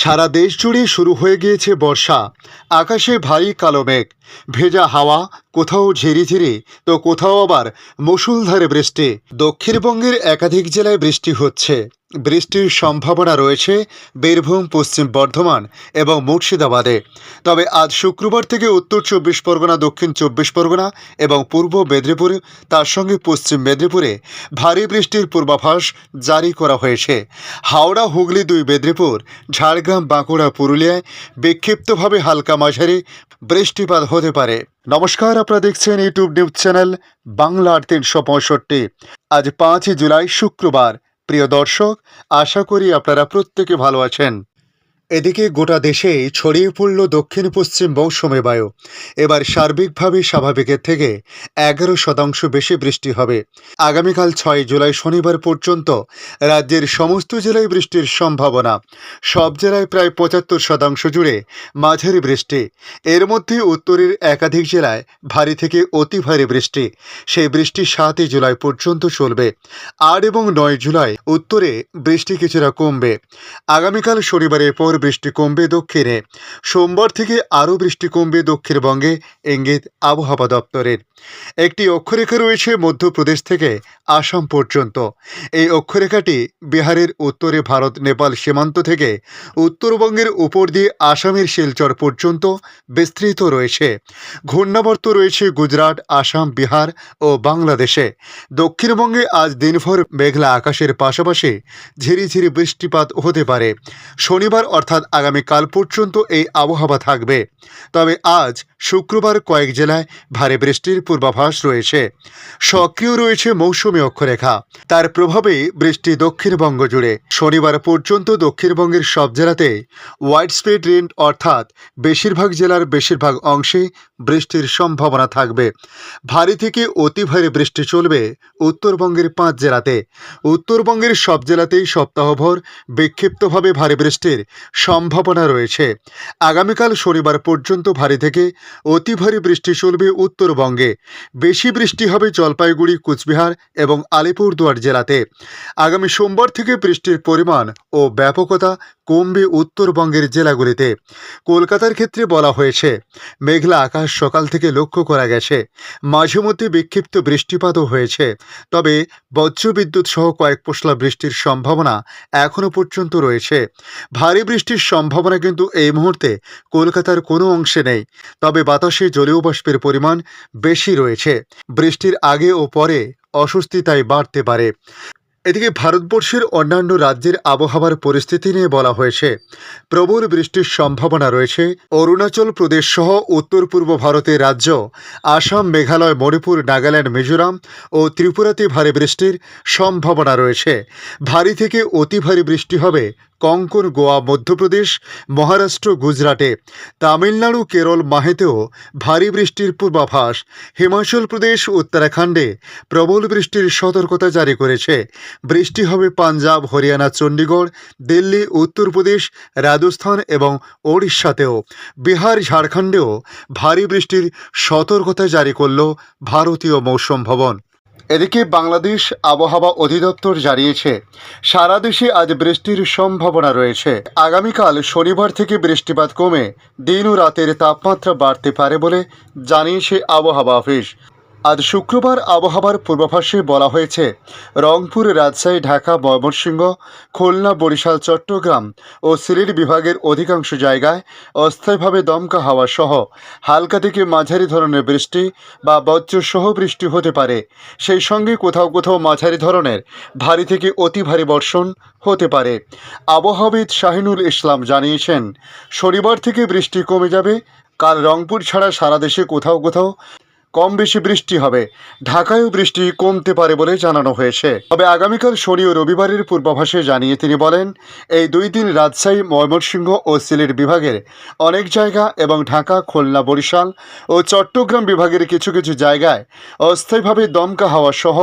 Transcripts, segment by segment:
সারা দেশ জুড়ে শুরু হয়ে গিয়েছে বর্ষা। আকাশে ভারী কালো মেঘ, ভেজা হাওয়া, কোথাও ঝিরিঝিরি তো কোথাও আবার মুষলধারে বৃষ্টি। দক্ষিণবঙ্গের একাধিক জেলায় বৃষ্টি হচ্ছে। বৃষ্টির সম্ভাবনা রয়েছে বীরভূম, পশ্চিম বর্ধমান এবং মুর্শিদাবাদে। তবে আজ শুক্রবার থেকে উত্তর চব্বিশ পরগনা, দক্ষিণ চব্বিশ পরগনা এবং পূর্ব মেদিনীপুর, তার সঙ্গে পশ্চিম মেদিনীপুরে ভারী বৃষ্টির পূর্বাভাস জারি করা হয়েছে। হাওড়া, হুগলি, দুই মেদিনীপুর, ঝাড়গ্রাম, বাঁকুড়া, পুরুলিয়ায় বিক্ষিপ্তভাবে হালকা মাঝারি বৃষ্টিপাত হতে পারে। নমস্কার, আপনারা দেখছেন ইউটিউব নিউজ চ্যানেল বাংলা ৩৬৫। আজ ৫ জুলাই শুক্রবার। প্রিয় দর্শক, আশা করি আপনারা প্রত্যেকে ভালো আছেন। এদিকে গোটা দেশেই ছড়িয়ে পড়ল দক্ষিণ পশ্চিম মৌসুমী বায়ু। এবার সার্বিকভাবে স্বাভাবিকের থেকে 11% বেশি বৃষ্টি হবে। আগামীকাল 6 জুলাই শনিবার পর্যন্ত রাজ্যের সমস্ত জেলায় বৃষ্টির সম্ভাবনা। সব জেলায় প্রায় 75% জুড়ে মাঝারি বৃষ্টি। এর মধ্যে উত্তরের একাধিক জেলায় ভারী থেকে অতি ভারী বৃষ্টি। সেই বৃষ্টি 7 জুলাই পর্যন্ত চলবে। 8 এবং 9 জুলাই উত্তরে বৃষ্টি কিছুটা কমবে। আগামীকাল শনিবারের পর বৃষ্টি কমবে দক্ষিণে। সোমবার থেকে আরও বৃষ্টি কমবে দক্ষিণবঙ্গে, ইঙ্গিত আবহাওয়া দপ্তরের। একটি অক্ষরেখা রয়েছে মধ্যপ্রদেশ থেকে আসাম পর্যন্ত। এই অক্ষরেখাটি বিহারের উত্তরে ভারত নেপাল সীমান্ত থেকে উত্তরবঙ্গের উপর দিয়ে আসামের শিলচর পর্যন্ত বিস্তৃত রয়েছে। ঘূর্ণাবর্ত রয়েছে গুজরাট, আসাম, বিহার ও বাংলাদেশে। দক্ষিণবঙ্গে আজ দিনভর মেঘলা আকাশের পাশাপাশি ঝিরিঝিরি বৃষ্টিপাত হতে পারে। শনিবার অর্থাৎ আগামীকাল পর্যন্ত এই আবহাওয়া থাকবে। তবে আজ শুক্রবার কয়েক জেলায় ভারী বৃষ্টির পূর্বাভাস রয়েছে। সক্রিয় রয়েছে মৌসুমী অক্ষরেখা, তার প্রভাবে বৃষ্টি দক্ষিণবঙ্গ জুড়ে। শনিবার পর্যন্ত দক্ষিণবঙ্গের সব জেলাতে ওয়াইড স্প্রেড রেইন অর্থাৎ বেশিরভাগ জেলার বেশিরভাগ অংশে বৃষ্টির সম্ভাবনা থাকবে। ভারী থেকে অতি ভারী বৃষ্টি চলবে উত্তরবঙ্গের 5 জেলাতে। উত্তরবঙ্গের সব জেলাতেই সপ্তাহভর বিক্ষিপ্তভাবে ভারী বৃষ্টির সম্ভাবনা রয়েছে। আগামীকাল শনিবার পর্যন্ত ভারী থেকে অতি ভারী বৃষ্টি চলবে উত্তরবঙ্গে। বেশি বৃষ্টি হবে জলপাইগুড়ি, কুচবিহার এবং আলিপুরদুয়ার জেলাতে। আগামী সোমবার থেকে বৃষ্টির পরিমাণ ও ব্যাপকতা কমবে উত্তরবঙ্গের জেলাগুলিতে। কলকাতার ক্ষেত্রে বলা হয়েছে, মেঘলা আকাশ সকাল থেকে লক্ষ্য করা গেছে। মাঝে মধ্যে বিক্ষিপ্ত বৃষ্টিপাতও হয়েছে। তবে বজ্রবিদ্যুৎ সহ কয়েক পশলা বৃষ্টির সম্ভাবনা এখনও পর্যন্ত রয়েছে। ভারী বৃষ্টির সম্ভাবনা কিন্তু এই মুহূর্তে কলকাতার কোনো অংশে নেই। তবে বাতাসে জলীয় বাষ্পের পরিমাণ বেশি রয়েছে। বৃষ্টির আগে ও পরে অস্বস্তি তাই বাড়তে পারে। এদিকে ভারতবর্ষের অন্যান্য রাজ্যের আবহাওয়ার পরিস্থিতি নিয়ে বলা হয়েছে, প্রবল বৃষ্টির সম্ভাবনা রয়েছে অরুণাচল প্রদেশ সহ উত্তর পূর্ব ভারতের রাজ্য আসাম, মেঘালয়, মণিপুর, নাগাল্যান্ড, মিজোরাম ও ত্রিপুরাতে ভারী বৃষ্টির সম্ভাবনা রয়েছে। ভারী থেকে অতি ভারী বৃষ্টি হবে কঙ্কন, গোয়া, মধ্যপ্রদেশ, মহারাষ্ট্র, গুজরাটে। তামিলনাড়ু, কেরল, মাহেতেও ভারী বৃষ্টির পূর্বাভাস। হিমাচল প্রদেশ, উত্তরাখণ্ডে প্রবল বৃষ্টির সতর্কতা জারি করেছে। বৃষ্টি হবে পাঞ্জাব, হরিয়ানা, চণ্ডীগড়, দিল্লি, উত্তরপ্রদেশ, রাজস্থান এবং ওড়িশাতেও। বিহার, ঝাড়খণ্ডেও ভারী বৃষ্টির সতর্কতা জারি করল ভারতীয় মৌসুম ভবন। এদিকে বাংলাদেশ আবহাওয়া অধিদপ্তর জানিয়েছে, সারা দেশে আজ বৃষ্টির সম্ভাবনা রয়েছে। আগামীকাল শনিবার থেকে বৃষ্টিপাত কমে দিন ও রাতের তাপমাত্রা বাড়তে পারে বলে জানিয়েছে আবহাওয়া অফিস। আজ শুক্রবার আবহাওয়ার পূর্বাভাসে বলা হয়েছে, রংপুর, রাজশাহী, ঢাকা, ময়মনসিংহ, খুলনা, বরিশাল, চট্টগ্রাম ও সিলেট বিভাগের অধিকাংশ জায়গায় অস্থায়ীভাবে দমকা হাওয়া সহ হালকা থেকে মাঝারি ধরনের বৃষ্টি বা বজ্রসহ বৃষ্টি হতে পারে। সেই সঙ্গে কোথাও কোথাও মাঝারি ধরনের ভারী থেকে অতি ভারী বর্ষণ হতে পারে। আবহাওয়াবিদ শাহিনুল ইসলাম জানিয়েছেন, শনিবার থেকে বৃষ্টি কমে যাবে। কাল রংপুর ছাড়া সারা দেশে কোথাও কোথাও কম বেশি বৃষ্টি হবে। ঢাকায়ও বৃষ্টি কমতে পারে বলে জানানো হয়েছে। তবে আগামীকাল শনি ও রবিবারের পূর্বাভাসে জানিয়ে তিনি বলেন, এই 2 দিন রাজশাহী, ময়মনসিংহ ও সিলেট বিভাগের অনেক জায়গা এবং ঢাকা, খুলনা, বরিশাল ও চট্টগ্রাম বিভাগের কিছু কিছু জায়গায় অস্থায়ীভাবে দমকা হাওয়া সহ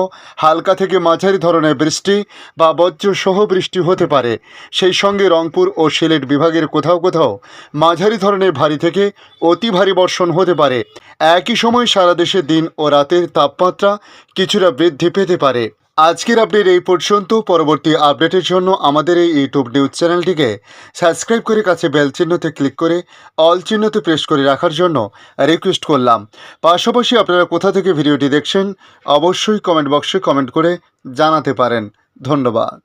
হালকা থেকে মাঝারি ধরনের বৃষ্টি বা বজ্রসহ বৃষ্টি হতে পারে। সেই সঙ্গে রংপুর ও সিলেট বিভাগের কোথাও কোথাও মাঝারি ধরনের ভারী থেকে অতি ভারী বর্ষণ হতে পারে। একই সময় সারা দেশে দিন ও রাতের তাপমাত্রা কিছুটা বৃদ্ধি পেতে পারে। আজকের আপডেট এই পর্যন্ত। পরবর্তী আপডেটের জন্য আমাদের এই ইউটিউব নিউজ চ্যানেলটিকে সাবস্ক্রাইব করে কাছে বেল চিহ্নতে ক্লিক করে অল চিহ্নতে প্রেস করে রাখার জন্য রিকোয়েস্ট করলাম। পাশাপাশি আপনারা কোথা থেকে ভিডিওটি দেখছেন অবশ্যই কমেন্ট বক্সে কমেন্ট করে জানাতে পারেন। ধন্যবাদ।